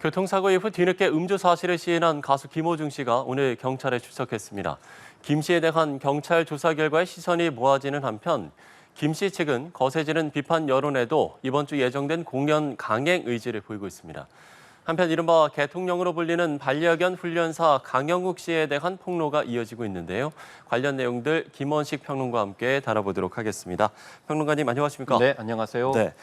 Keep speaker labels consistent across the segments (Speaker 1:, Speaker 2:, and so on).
Speaker 1: 교통사고 이후 뒤늦게 음주 사실을 시인한 가수 김호중 씨가 오늘 경찰에 출석했습니다. 김 씨에 대한 경찰 조사 결과에 시선이 모아지는 한편 김 씨 측은 거세지는 비판 여론에도 이번 주 예정된 공연 강행 의지를 보이고 있습니다. 한편 이른바 개통령으로 불리는 반려견 훈련사 강영욱 씨에 대한 폭로가 이어지고 있는데요. 관련 내용들 김원식 평론가와 함께 다뤄보도록 하겠습니다. 평론가님 안녕하십니까?
Speaker 2: 네, 안녕하세요.
Speaker 1: 네.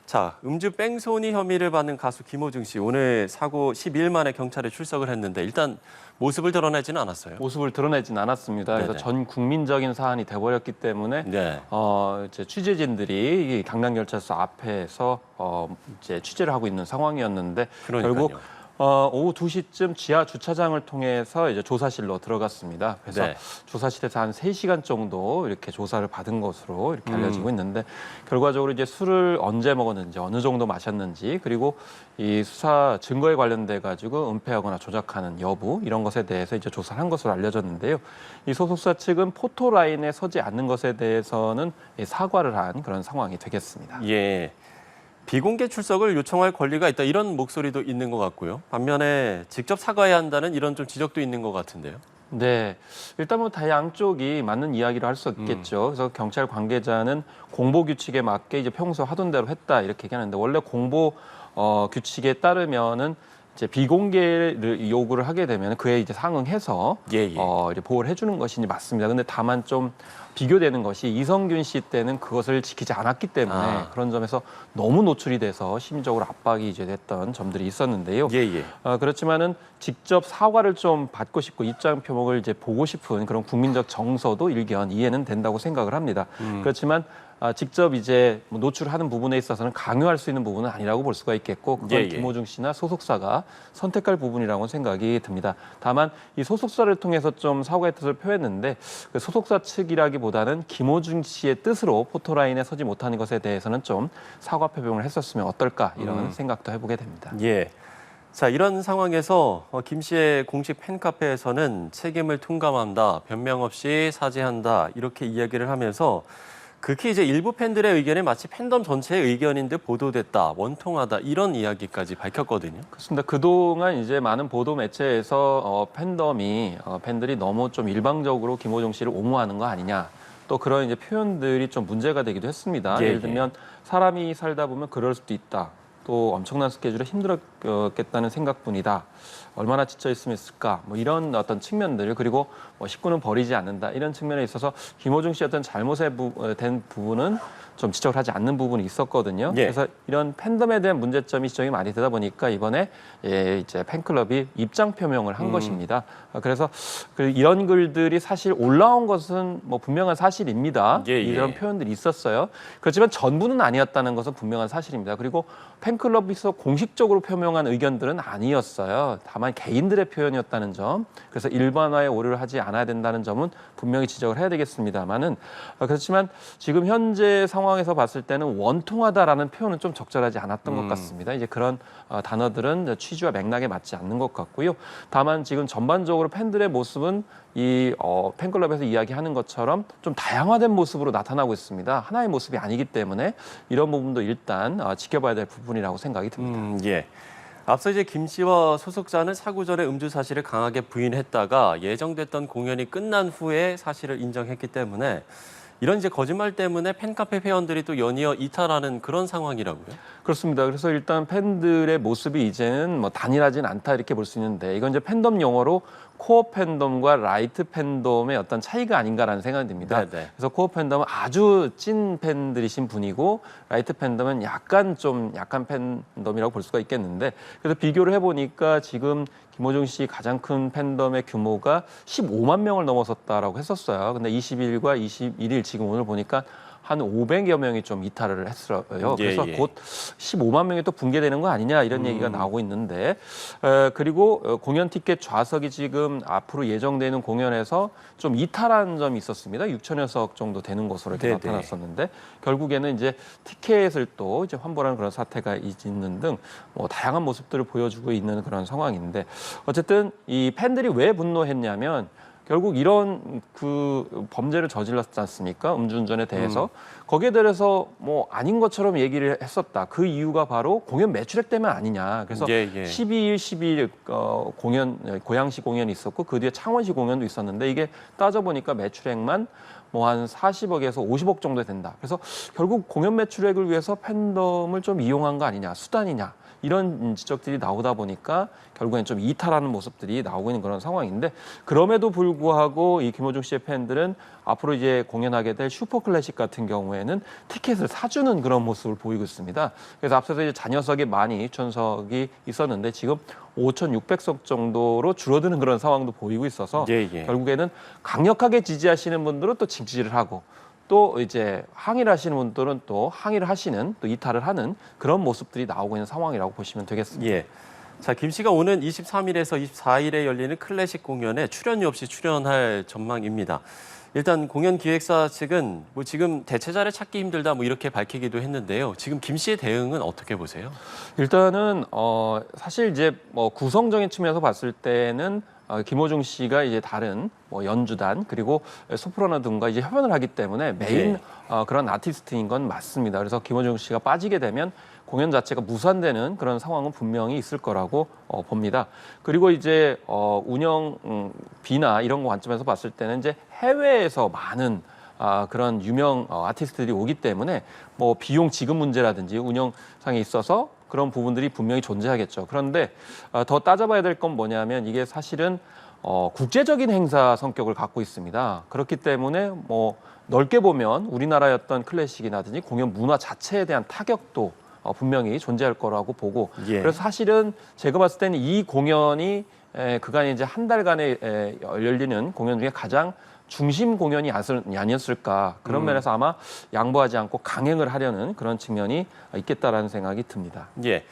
Speaker 1: 자, 음주 뺑소니 혐의를 받는 가수 김호중 씨 오늘 사고 10일 만에 경찰에 출석을 했는데 일단 모습을 드러내지는 않았어요.
Speaker 2: 모습을 드러내진 않았습니다.
Speaker 1: 네네.
Speaker 2: 그래서 전 국민적인 사안이 돼버렸기 때문에
Speaker 1: 네.
Speaker 2: 이제 취재진들이 이 강남경찰서 앞에서 이제 취재를 하고 있는 상황이었는데
Speaker 1: 그러니까요.
Speaker 2: 결국 오후 2시쯤 지하 주차장을 통해서 이제 조사실로 들어갔습니다. 그래서
Speaker 1: 네.
Speaker 2: 조사실에서 한 3시간 정도 이렇게 조사를 받은 것으로 이렇게 알려지고 있는데 결과적으로 이제 술을 언제 먹었는지 어느 정도 마셨는지 그리고 이 수사 증거에 관련돼 가지고 은폐하거나 조작하는 여부 이런 것에 대해서 이제 조사를 한 것으로 알려졌는데요. 이 소속사 측은 포토라인에 서지 않는 것에 대해서는 사과를 한 그런 상황이 되겠습니다.
Speaker 1: 예. 비공개 출석을 요청할 권리가 있다 이런 목소리도 있는 것 같고요. 반면에 직접 사과해야 한다는 이런 좀 지적도 있는 것 같은데요.
Speaker 2: 네, 일단 뭐 다 양쪽이 맞는 이야기를 할 수 있겠죠. 그래서 경찰 관계자는 공보 규칙에 맞게 이제 평소 하던 대로 했다 이렇게 얘기하는데 원래 공보 규칙에 따르면은 이제 비공개를 요구를 하게 되면 그에 이제 상응해서
Speaker 1: 예.
Speaker 2: 이제 보호를 해주는 것이 맞습니다. 근데 다만 좀 비교되는 것이 이성균 씨 때는 그것을 지키지 않았기 때문에 그런 점에서 너무 노출이 돼서 심리적으로 압박이 이제 됐던 점들이 있었는데요.
Speaker 1: 예.
Speaker 2: 그렇지만은 직접 사과를 좀 받고 싶고 입장 표명을 이제 보고 싶은 그런 국민적 정서도 일견 이해는 된다고 생각을 합니다. 그렇지만 직접 이제 뭐 노출하는 부분에 있어서는 강요할 수 있는 부분은 아니라고 볼 수가 있겠고 그건 김호중 씨나 소속사가 선택할 부분이라고 생각이 듭니다. 다만 이 소속사를 통해서 좀 사과의 뜻을 표했는데 그 소속사 측이라기보다는 김호중 씨의 뜻으로 포토라인에 서지 못하는 것에 대해서는 좀 사과 표명을 했었으면 어떨까 이런 생각도 해보게 됩니다.
Speaker 1: 예. 자, 이런 상황에서 김 씨의 공식 팬카페에서는 책임을 통감한다, 변명 없이 사죄한다 이렇게 이야기를 하면서 극히 이제 일부 팬들의 의견이 마치 팬덤 전체의 의견인 듯 보도됐다, 원통하다 이런 이야기까지 밝혔거든요.
Speaker 2: 그렇습니다. 그동안 이제 많은 보도 매체에서 팬들이 너무 좀 일방적으로 김호중 씨를 옹호하는 거 아니냐. 또 그런 이제 표현들이 좀 문제가 되기도 했습니다. 예를 들면 사람이 살다 보면 그럴 수도 있다. 또 엄청난 스케줄에 힘들었겠다는 생각뿐이다. 얼마나 지쳐 있으면 있을까? 뭐 이런 어떤 측면들 그리고 뭐 식구는 버리지 않는다 이런 측면에 있어서 김호중 씨 어떤 잘못에 된 부분은 좀 지적을 하지 않는 부분이 있었거든요. 그래서 이런 팬덤에 대한 문제점이 지적이 많이 되다 보니까 이번에 이제 팬클럽이 입장 표명을 한 것입니다. 그래서 이런 글들이 사실 올라온 것은 뭐 분명한 사실입니다. 이런 표현들이 있었어요. 그렇지만 전부는 아니었다는 것은 분명한 사실입니다. 그리고 팬클럽에서 공식적으로 표명한 의견들은 아니었어요. 다만 개인들의 표현이었다는 점. 그래서 일반화에 오류를 하지 않아야 된다는 점은 분명히 지적을 해야 되겠습니다만은 그렇지만 지금 현재 상황에서 봤을 때는 원통하다라는 표현은 좀 적절하지 않았던 것 같습니다. 이제 그런 단어들은 취지와 맥락에 맞지 않는 것 같고요. 다만 지금 전반적으로 팬들의 모습은 이 팬클럽에서 이야기하는 것처럼 좀 다양화된 모습으로 나타나고 있습니다. 하나의 모습이 아니기 때문에 이런 부분도 일단 지켜봐야 될 부분이라고 생각이 듭니다.
Speaker 1: 예. 앞서 이제 김 씨와 소속사는 사고 전에 음주 사실을 강하게 부인했다가 예정됐던 공연이 끝난 후에 사실을 인정했기 때문에 이런 이제 거짓말 때문에 팬카페 회원들이 또 연이어 이탈하는 그런 상황이라고요?
Speaker 2: 그렇습니다. 그래서 일단 팬들의 모습이 이제는 뭐 단일하진 않다 이렇게 볼 수 있는데 이건 이제 팬덤 용어로 코어 팬덤과 라이트 팬덤의 어떤 차이가 아닌가라는 생각이 듭니다. 그래서 코어 팬덤은 아주 찐 팬들이신 분이고 라이트 팬덤은 약간 약한 팬덤이라고 볼 수가 있겠는데 그래서 비교를 해보니까 지금 김호중 씨 가장 큰 팬덤의 규모가 15만 명을 넘어섰다라고 했었어요. 근데 20일과 21일 지금 오늘 보니까 한 500여 명이 좀 이탈을 했어요. 그래서 곧 15만 명이 또 붕괴되는 거 아니냐 이런 얘기가 나오고 있는데 그리고 공연 티켓 좌석이 지금 앞으로 예정되는 공연에서 좀 이탈한 점이 있었습니다. 6천여 석 정도 되는 것으로 이렇게 나타났었는데 결국에는 이제 티켓을 또 이제 환불하는 그런 사태가 있는 등 뭐 다양한 모습들을 보여주고 있는 그런 상황인데 어쨌든 이 팬들이 왜 분노했냐면 결국 이런 그 범죄를 저질렀지 않습니까? 음주운전에 대해서. 거기에 대해서 뭐 아닌 것처럼 얘기를 했었다. 그 이유가 바로 공연 매출액 때문에 아니냐. 그래서
Speaker 1: 예.
Speaker 2: 12일, 12일 공연, 고양시 공연이 있었고 그 뒤에 창원시 공연도 있었는데 이게 따져보니까 매출액만 뭐 한 40억에서 50억 정도 된다. 그래서 결국 공연 매출액을 위해서 팬덤을 좀 이용한 거 아니냐, 수단이냐. 이런 지적들이 나오다 보니까 결국엔 좀 이탈하는 모습들이 나오고 있는 그런 상황인데 그럼에도 불구하고 이 김호중 씨의 팬들은 앞으로 이제 공연하게 될 슈퍼클래식 같은 경우에는 티켓을 사주는 그런 모습을 보이고 있습니다. 그래서 앞서서 이제 잔여석이 많이 추천석이 있었는데 지금 5,600석 정도로 줄어드는 그런 상황도 보이고 있어서
Speaker 1: 예.
Speaker 2: 결국에는 강력하게 지지하시는 분들은 또 지지를 하고 또 이제 항의를 하시는 분들은 또 항의를 하시는 또 이탈을 하는 그런 모습들이 나오고 있는 상황이라고 보시면 되겠습니다.
Speaker 1: 예. 자, 김 씨가 오는 23일에서 24일에 열리는 클래식 공연에 출연료 없이 출연할 전망입니다. 일단 공연 기획사 측은 뭐 지금 대체자를 찾기 힘들다 뭐 이렇게 밝히기도 했는데요. 지금 김 씨의 대응은 어떻게 보세요?
Speaker 2: 일단은 사실 이제 뭐 구성적인 측면에서 봤을 때는 김호중 씨가 이제 다른 뭐 연주단 그리고 소프라노 등과 이제 협연을 하기 때문에 메인 그런 아티스트인 건 맞습니다. 그래서 김호중 씨가 빠지게 되면 공연 자체가 무산되는 그런 상황은 분명히 있을 거라고 봅니다. 그리고 이제 운영비나 이런 거 관점에서 봤을 때는 이제 해외에서 많은 그런 유명 아티스트들이 오기 때문에 뭐 비용 지급 문제라든지 운영상에 있어서 그런 부분들이 분명히 존재하겠죠. 그런데 더 따져봐야 될 건 뭐냐면 이게 사실은 국제적인 행사 성격을 갖고 있습니다. 그렇기 때문에 뭐 넓게 보면 우리나라의 어떤 클래식이라든지 공연 문화 자체에 대한 타격도 분명히 존재할 거라고 보고
Speaker 1: 예.
Speaker 2: 그래서 사실은 제가 봤을 때는 이 공연이 그간에 이제 한 달간에 열리는 공연 중에 가장 중심 공연이 아니었을까 그런 면에서 아마 양보하지 않고 강행을 하려는 그런 측면이 있겠다라는 생각이 듭니다.
Speaker 1: 예.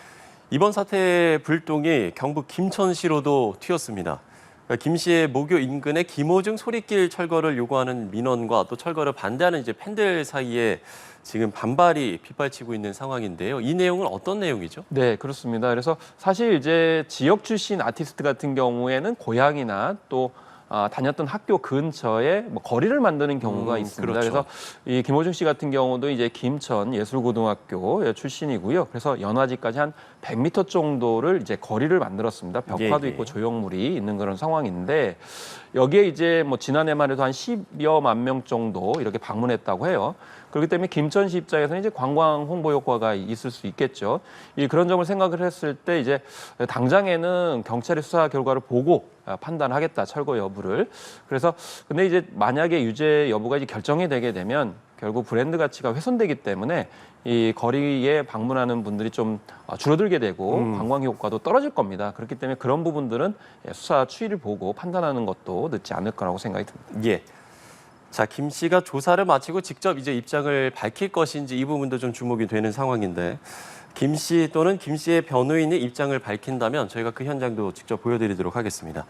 Speaker 1: 이번 사태의 불똥이 경북 김천시로도 튀었습니다. 김 씨의 모교 인근의 김호중 소리길 철거를 요구하는 민원과 또 철거를 반대하는 이제 팬들 사이에 지금 반발이 빗발치고 있는 상황인데요. 이 내용은 어떤 내용이죠?
Speaker 2: 네, 그렇습니다. 그래서 사실 이제 지역 출신 아티스트 같은 경우에는 고향이나 또 다녔던 학교 근처에 뭐 거리를 만드는 경우가 있습니다.
Speaker 1: 그렇죠.
Speaker 2: 그래서 이 김호중 씨 같은 경우도 이제 김천 예술고등학교 출신이고요. 그래서 연화지까지 한 100m 정도를 이제 거리를 만들었습니다. 벽화도
Speaker 1: 예.
Speaker 2: 있고 조형물이 있는 그런 상황인데 여기에 이제 뭐 지난해만 해도 한 10여만 명 정도 이렇게 방문했다고 해요. 그렇기 때문에 김천시 입장에서는 이제 관광 홍보 효과가 있을 수 있겠죠. 그런 점을 생각을 했을 때 이제 당장에는 경찰의 수사 결과를 보고 판단하겠다, 철거 여부를. 그래서 근데 이제 만약에 유죄 여부가 이제 결정이 되게 되면 결국 브랜드 가치가 훼손되기 때문에 이 거리에 방문하는 분들이 좀 줄어들게 되고 관광 효과도 떨어질 겁니다. 그렇기 때문에 그런 부분들은 수사 추이를 보고 판단하는 것도 늦지 않을 거라고 생각이 듭니다.
Speaker 1: 예. 자, 김 씨가 조사를 마치고 직접 이제 입장을 밝힐 것인지 이 부분도 좀 주목이 되는 상황인데 김 씨 또는 김 씨의 변호인이 입장을 밝힌다면 저희가 그 현장도 직접 보여드리도록 하겠습니다.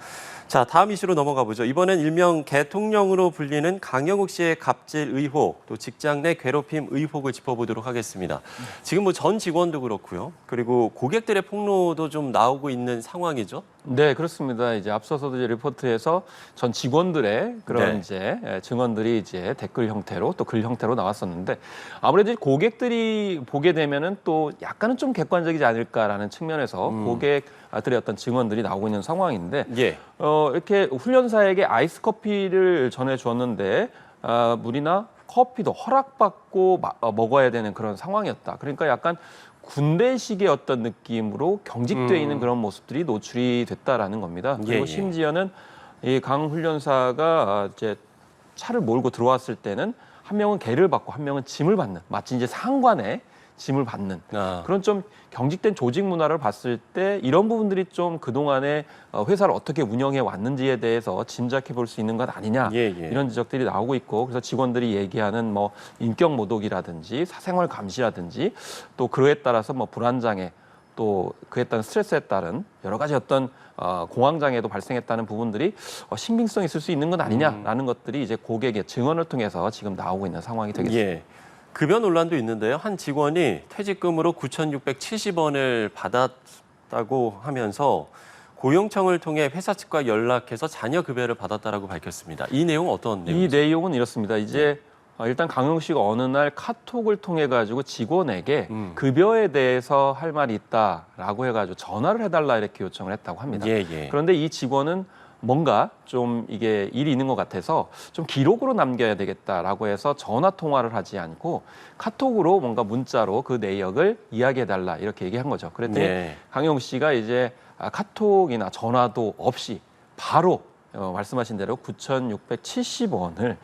Speaker 1: 자, 다음 이슈로 넘어가 보죠. 이번엔 일명 개통령으로 불리는 강영욱 씨의 갑질 의혹, 또 직장 내 괴롭힘 의혹을 짚어보도록 하겠습니다. 지금 뭐 전 직원도 그렇고요. 그리고 고객들의 폭로도 좀 나오고 있는 상황이죠.
Speaker 2: 네, 그렇습니다. 이제 앞서서도 이제 리포트에서 전 직원들의 그런
Speaker 1: 네.
Speaker 2: 이제 증언들이 이제 댓글 형태로 또 글 형태로 나왔었는데 아무래도 고객들이 보게 되면은 또 약간은 좀 객관적이지 않을까라는 측면에서 고객들의 어떤 증언들이 나오고 있는 상황인데
Speaker 1: 예.
Speaker 2: 이렇게 훈련사에게 아이스 커피를 전해주었는데 물이나 커피도 허락받고 먹어야 되는 그런 상황이었다. 그러니까 약간 군대식의 어떤 느낌으로 경직돼 있는 그런 모습들이 노출이 됐다라는 겁니다. 그리고
Speaker 1: 예.
Speaker 2: 심지어는 이 강 훈련사가 이제 차를 몰고 들어왔을 때는 한 명은 개를 받고 한 명은 짐을 받는 마치 이제 상관에 짐을 받는 그런 좀 경직된 조직 문화를 봤을 때 이런 부분들이 좀 그동안에 회사를 어떻게 운영해 왔는지에 대해서 짐작해 볼 수 있는 것 아니냐 이런 지적들이 나오고 있고 그래서 직원들이 얘기하는 뭐 인격 모독이라든지 사생활 감시라든지 또 그에 따라서 뭐 불안장애 또 그에 따른 스트레스에 따른 여러 가지 어떤 공황장애도 발생했다는 부분들이 신빙성이 있을 수 있는 것 아니냐라는 것들이 이제 고객의 증언을 통해서 지금 나오고 있는 상황이 되겠습니다.
Speaker 1: 예. 급여 논란도 있는데요. 한 직원이 퇴직금으로 9,670원을 받았다고 하면서 고용청을 통해 회사 측과 연락해서 자녀 급여를 받았다라고 밝혔습니다. 이 내용은 어떤
Speaker 2: 이
Speaker 1: 내용이죠?
Speaker 2: 내용은 이렇습니다. 이제 일단 강용 씨가 어느 날 카톡을 통해 가지고 직원에게 급여에 대해서 할 말이 있다라고 해가지고 전화를 해달라 이렇게 요청을 했다고 합니다.
Speaker 1: 예, 예.
Speaker 2: 그런데 이 직원은 뭔가 좀 이게 일이 있는 것 같아서 좀 기록으로 남겨야 되겠다라고 해서 전화 통화를 하지 않고 카톡으로 뭔가 문자로 그 내역을 이야기해달라 이렇게 얘기한 거죠. 그랬더니
Speaker 1: 예.
Speaker 2: 강용 씨가 이제 카톡이나 전화도 없이 바로 말씀하신 대로 9,670원을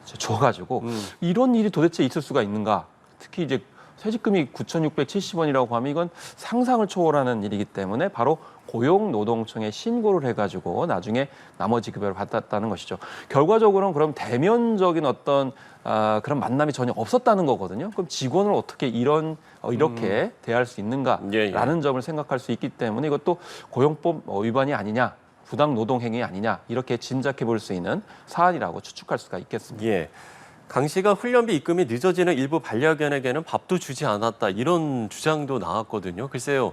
Speaker 2: 줘가지고 이런 일이 도대체 있을 수가 있는가? 특히 이제 퇴직금이 9,670원이라고 하면 이건 상상을 초월하는 일이기 때문에 바로 고용노동청에 신고를 해가지고 나중에 나머지 급여를 받았다는 것이죠. 결과적으로는 그럼 대면적인 어떤 그런 만남이 전혀 없었다는 거거든요. 그럼 직원을 어떻게 이렇게 대할 수 있는가라는
Speaker 1: 예, 예.
Speaker 2: 점을 생각할 수 있기 때문에 이것도 고용법 위반이 아니냐, 부당 노동 행위 아니냐 이렇게 짐작해 볼 수 있는 사안이라고 추측할 수가 있겠습니다.
Speaker 1: 예. 강 씨가 훈련비 입금이 늦어지는 일부 반려견에게는 밥도 주지 않았다 이런 주장도 나왔거든요. 글쎄요.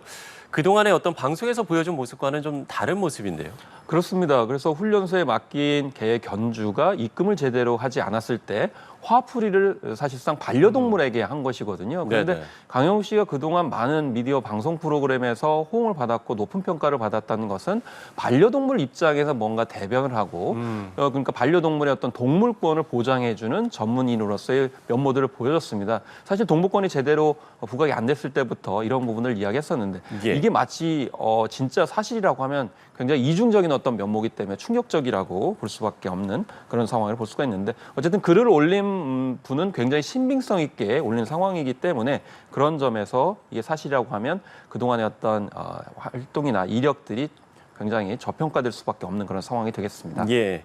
Speaker 1: 그동안의 어떤 방송에서 보여준 모습과는 좀 다른 모습인데요.
Speaker 2: 그렇습니다. 그래서 훈련소에 맡긴 개의 견주가 입금을 제대로 하지 않았을 때 화풀이를 사실상 반려동물에게 한 것이거든요. 그런데
Speaker 1: 네네.
Speaker 2: 강영욱 씨가 그동안 많은 미디어 방송 프로그램에서 호응을 받았고 높은 평가를 받았다는 것은 반려동물 입장에서 뭔가 대변을 하고 그러니까 반려동물의 어떤 동물권을 보장해주는 전문인으로서의 면모들을 보여줬습니다. 사실 동물권이 제대로 부각이 안 됐을 때부터 이런 부분을 이야기했었는데
Speaker 1: 예.
Speaker 2: 이게 마치 진짜 사실이라고 하면 굉장히 이중적인 어떤 면모이기 때문에 충격적이라고 볼 수밖에 없는 그런 상황을 볼 수가 있는데 어쨌든 글을 올린 분은 굉장히 신빙성 있게 올린 상황이기 때문에 그런 점에서 이게 사실이라고 하면 그동안의 어떤 활동이나 이력들이 굉장히 저평가될 수밖에 없는 그런 상황이 되겠습니다.
Speaker 1: 예.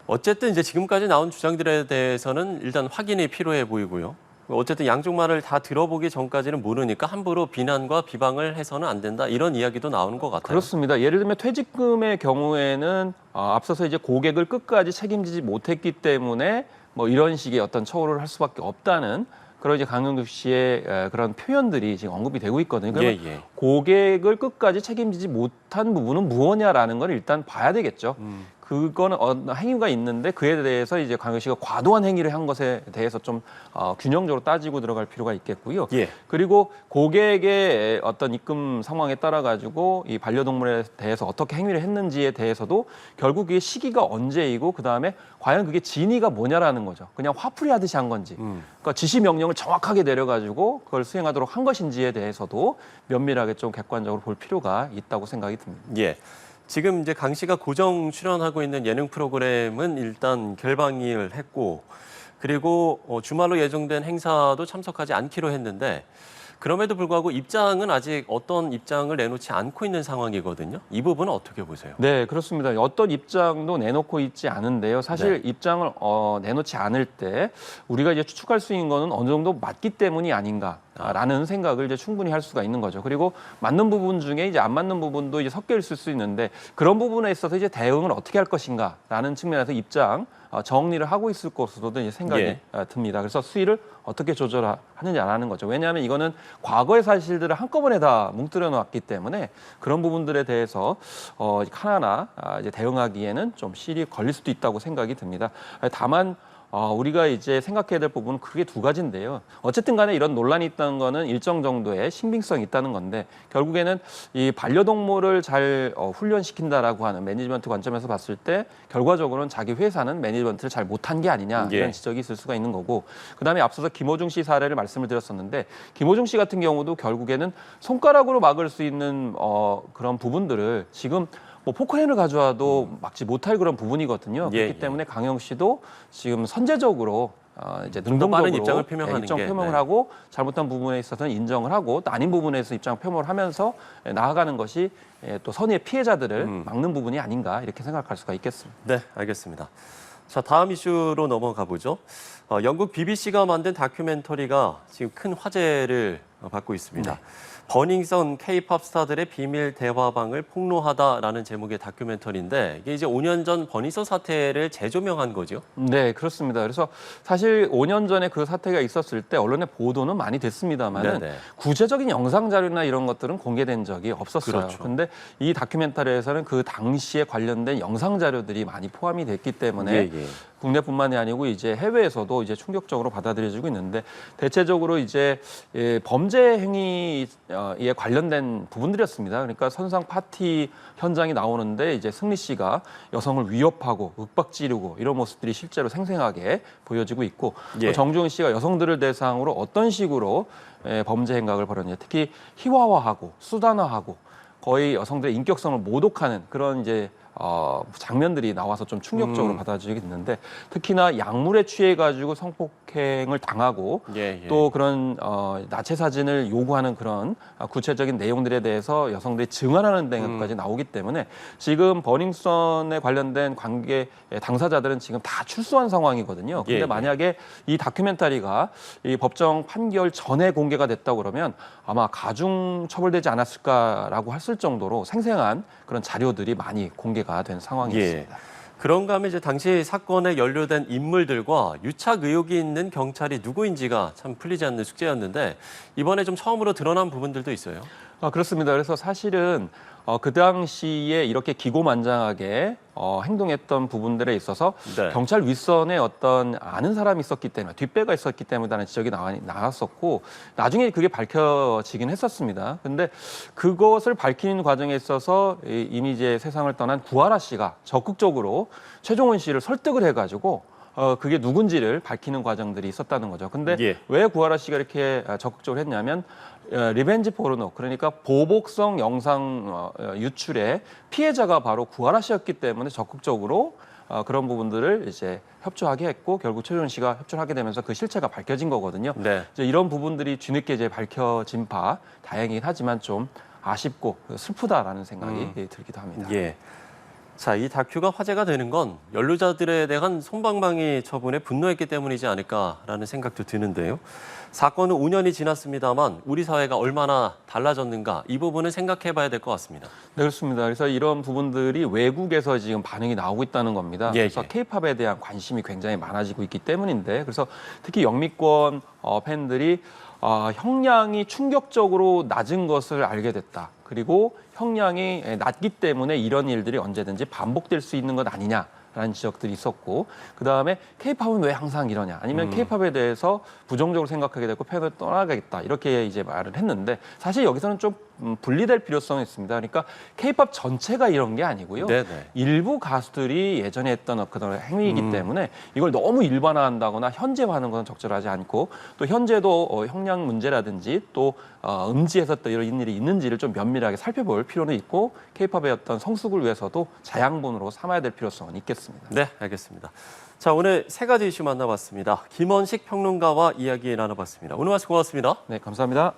Speaker 1: 어쨌든 이제 지금까지 나온 주장들에 대해서는 일단 확인이 필요해 보이고요. 어쨌든 양쪽 말을 다 들어보기 전까지는 모르니까 함부로 비난과 비방을 해서는 안 된다 이런 이야기도 나오는 것 같아요.
Speaker 2: 그렇습니다. 예를 들면 퇴직금의 경우에는 앞서서 이제 고객을 끝까지 책임지지 못했기 때문에 뭐 이런 식의 어떤 처우를 할 수밖에 없다는 그런 이제 강영욱 씨의 그런 표현들이 지금 언급이 되고 있거든요. 그러면
Speaker 1: 예.
Speaker 2: 고객을 끝까지 책임지지 못한 부분은 무엇이냐라는 걸 일단 봐야 되겠죠. 그거는 행위가 있는데 그에 대해서 이제 강영욱 씨가 과도한 행위를 한 것에 대해서 좀 균형적으로 따지고 들어갈 필요가 있겠고요.
Speaker 1: 예.
Speaker 2: 그리고 고객의 어떤 입금 상황에 따라 가지고 이 반려동물에 대해서 어떻게 행위를 했는지에 대해서도 결국 이게 시기가 언제이고 그다음에 과연 그게 진위가 뭐냐라는 거죠. 그냥 화풀이 하듯이 한 건지. 그러니까 지시 명령을 정확하게 내려가지고 그걸 수행하도록 한 것인지에 대해서도 면밀하게 좀 객관적으로 볼 필요가 있다고 생각이 듭니다.
Speaker 1: 예. 지금 이제 강 씨가 고정 출연하고 있는 예능 프로그램은 일단 결방을 했고 그리고 주말로 예정된 행사도 참석하지 않기로 했는데 그럼에도 불구하고 입장은 아직 어떤 입장을 내놓지 않고 있는 상황이거든요. 이 부분은 어떻게 보세요?
Speaker 2: 네, 그렇습니다. 어떤 입장도 내놓고 있지 않은데요. 사실
Speaker 1: 네.
Speaker 2: 입장을 내놓지 않을 때 우리가 이제 추측할 수 있는 거는 어느 정도 맞기 때문이 아닌가라는 생각을 이제 충분히 할 수가 있는 거죠. 그리고 맞는 부분 중에 이제 안 맞는 부분도 이제 섞여 있을 수 있는데 그런 부분에 있어서 이제 대응을 어떻게 할 것인가라는 측면에서 입장 정리를 하고 있을 것으로도 이제 생각이
Speaker 1: 예.
Speaker 2: 듭니다. 그래서 수위를 어떻게 조절하느냐 안 하는 거죠. 왜냐하면 이거는 과거의 사실들을 한꺼번에 다 뭉뚱려 놨기 때문에 그런 부분들에 대해서 하나하나 이제 대응하기에는 좀 시일이 걸릴 수도 있다고 생각이 듭니다. 다만 우리가 이제 생각해야 될 부분은 크게 두 가지인데요. 어쨌든 간에 이런 논란이 있다는 거는 일정 정도의 신빙성이 있다는 건데 결국에는 이 반려동물을 잘 훈련시킨다라고 하는 매니지먼트 관점에서 봤을 때 결과적으로는 자기 회사는 매니지먼트를 잘 못한 게 아니냐
Speaker 1: 예.
Speaker 2: 이런 지적이 있을 수가 있는 거고 그다음에 앞서서 김호중 씨 사례를 말씀을 드렸었는데 김호중 씨 같은 경우도 결국에는 손가락으로 막을 수 있는 그런 부분들을 지금 뭐 포크레인을 가져와도 막지 못할 그런 부분이거든요.
Speaker 1: 예,
Speaker 2: 그렇기 때문에 강영 씨도 지금 선제적으로 이제
Speaker 1: 좀더 빠른
Speaker 2: 능동적으로
Speaker 1: 입장을 표명하는
Speaker 2: 입장
Speaker 1: 게,
Speaker 2: 표명을
Speaker 1: 네.
Speaker 2: 하고 잘못한 부분에 있어서는 인정을 하고 또 아닌 부분에서 입장 표명을 하면서 나아가는 것이 또 선의의 피해자들을 막는 부분이 아닌가 이렇게 생각할 수가 있겠습니다.
Speaker 1: 네, 알겠습니다. 자, 다음 이슈로 넘어가 보죠. 영국 BBC가 만든 다큐멘터리가 지금 큰 화제를 받고 있습니다. 버닝썬 K-팝 스타들의 비밀 대화방을 폭로하다라는 제목의 다큐멘터리인데 이게 이제 5년 전 버닝썬 사태를 재조명한 거죠.
Speaker 2: 네, 그렇습니다. 그래서 사실 5년 전에 그 사태가 있었을 때 언론의 보도는 많이 됐습니다만 구체적인 영상 자료나 이런 것들은 공개된 적이 없었어요.
Speaker 1: 그렇죠.
Speaker 2: 근데 이 다큐멘터리에서는 그 당시에 관련된 영상 자료들이 많이 포함이 됐기 때문에 국내뿐만이 아니고 이제 해외에서도 이제 충격적으로 받아들여지고 있는데 대체적으로 이제 범죄 행위에 관련된 부분들이었습니다. 그러니까 선상 파티 현장이 나오는데 이제 승리 씨가 여성을 위협하고 윽박지르고 이런 모습들이 실제로 생생하게 보여지고 있고 또 정주행 씨가 여성들을 대상으로 어떤 식으로 범죄 행각을 벌였냐, 특히 희화화하고 수단화하고 거의 여성들의 인격성을 모독하는 그런 이제 장면들이 나와서 좀 충격적으로 받아들이겠는데 특히나 약물에 취해가지고 성폭행을 당하고 또 그런 나체 사진을 요구하는 그런 구체적인 내용들에 대해서 여성들이 증언하는 내용까지 나오기 때문에 지금 버닝썬에 관련된 관계 당사자들은 지금 다 출소한 상황이거든요. 근데 만약에 이 다큐멘터리가 이 법정 판결 전에 공개가 됐다고 그러면 아마 가중 처벌되지 않았을까라고 했을 정도로 생생한 그런 자료들이 많이 공개가 된 상황이었습니다.
Speaker 1: 그런가 하면 이제 당시 사건에 연루된 인물들과 유착 의혹이 있는 경찰이 누구인지가 참 풀리지 않는 숙제였는데 이번에 좀 처음으로 드러난 부분들도 있어요.
Speaker 2: 그렇습니다. 그래서 사실은 그 당시에 이렇게 기고만장하게 행동했던 부분들에 있어서 경찰 윗선에 어떤 아는 사람이 있었기 때문에 뒷배가 있었기 때문이라는 지적이 나왔었고 나중에 그게 밝혀지긴 했었습니다. 근데 그것을 밝히는 과정에 있어서 이미 이제 세상을 떠난 구하라 씨가 적극적으로 최종원 씨를 설득을 해가지고 그게 누군지를 밝히는 과정들이 있었다는 거죠. 근데 왜 구하라 씨가 이렇게 적극적으로 했냐면 리벤지 포르노, 그러니까 보복성 영상 유출의 피해자가 바로 구하라 씨였기 때문에 적극적으로 그런 부분들을 이제 협조하게 했고 결국 최종원 씨가 협조를 하게 되면서 그 실체가 밝혀진 거거든요. 이제 이런 부분들이 뒤늦게 이제 밝혀진 바 다행이긴 하지만 좀 아쉽고 슬프다라는 생각이 들기도 합니다.
Speaker 1: 자, 이 다큐가 화제가 되는 건 연루자들에 대한 솜방망이 처분에 분노했기 때문이지 않을까라는 생각도 드는데요. 사건은 5년이 지났습니다만 우리 사회가 얼마나 달라졌는가 이 부분은 생각해 봐야 될 것 같습니다.
Speaker 2: 네, 그렇습니다. 그래서 이런 부분들이 외국에서 지금 반응이 나오고 있다는 겁니다. 그래서 K-팝에 대한 관심이 굉장히 많아지고 있기 때문인데 그래서 특히 영미권 팬들이 형량이 충격적으로 낮은 것을 알게 됐다. 그리고 형량이 낮기 때문에 이런 일들이 언제든지 반복될 수 있는 것 아니냐라는 지적들이 있었고 그다음에 K-팝은 왜 항상 이러냐 아니면 K-팝에 대해서 부정적으로 생각하게 되고 팬을 떠나가겠다 이렇게 이제 말을 했는데 사실 여기서는 좀 분리될 필요성이 있습니다. 그러니까 K-팝 전체가 이런 게 아니고요. 일부 가수들이 예전에 했던 그런 행위이기 때문에 이걸 너무 일반화한다거나 현재화하는 것은 적절하지 않고 또 현재도 형량 문제라든지 또 음지에서 또 이런 일이 있는지를 좀 면밀하게 살펴볼 필요는 있고 K-팝의 어떤 성숙을 위해서도 자양분으로 삼아야 될 필요성은 있겠습니다.
Speaker 1: 네, 알겠습니다. 자, 오늘 세 가지 이슈 만나봤습니다. 김원식 평론가와 이야기 나눠봤습니다. 오늘 말씀 고맙습니다.
Speaker 2: 네, 감사합니다.